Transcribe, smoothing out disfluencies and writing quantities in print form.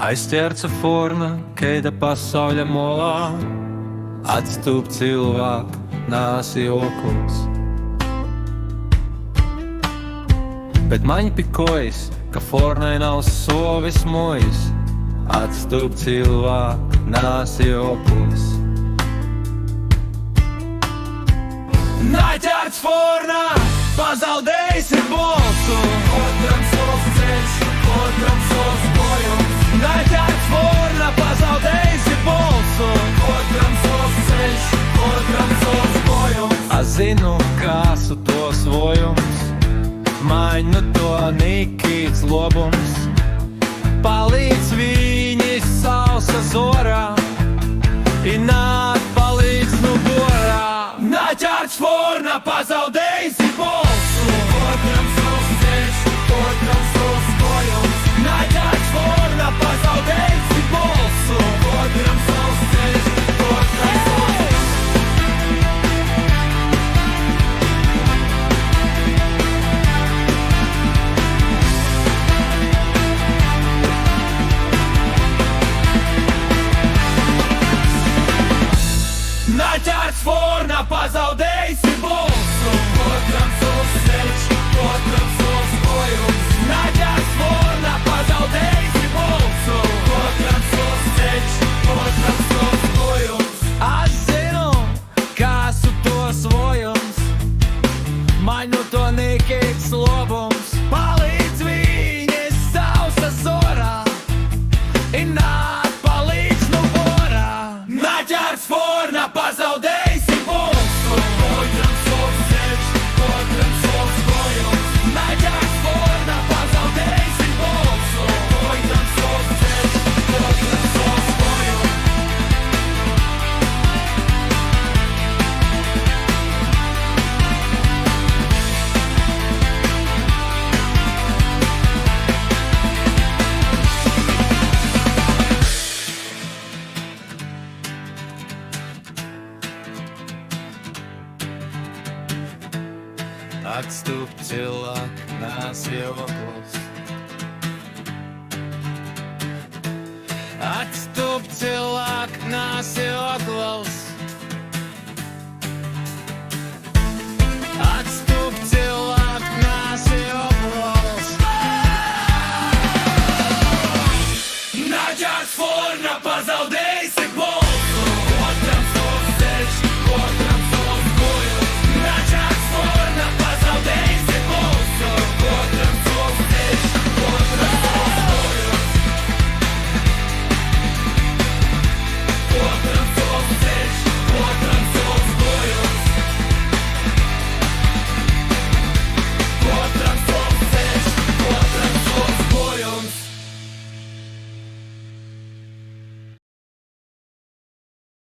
Aizķerca forma, keida pasauļa molā, atstūp cilvēku, nāsi okuls. Bet maņ pikojas, ka fornai nav sovis mojas, atstūp cilvēku, nāsi okuls. Naķerts fornā, pazaudējis ir bolsu, otram sols ceļš, otram sols bojums. Naķerts fornā, pazaudējis ir bolsu, otram sols ceļš, otram sols bojums. Es zinu, kāsu to svojums, maņu to nikīts lobums. Palīdz viņis sausa zorā, ināt palīdz nu borā. Naķerts fornā, pazaudējis ir bolsu, otram sols ceļš, otram sols bojums. Naķerts fornā, pazaudējis ir bolsu, otram sols ceļš, otram sols bojums. Naķerts fornā, pazaudējis ir bolsu, otram sols ceļš, otram sols bojums. Naķerts fornā, pazaudējis ir bolsu, otram sols ceļš, otram sols bojums. Es zinu, kāsu to svojums, maņu to nikīts lobums. Palīdz viņas sausa zorā, ināt palīdz nu borā. Naķerts fornā, pazaudējis ir bolsu, otram sols ceļš, otram sols bojums. Naķerts fornā, pazaudējis ir bolsu, otram sols ceļš, otram sols bojums. Atstūp cilvēku, nāsi okuls. Atstūp cilvēku, nāsi okuls.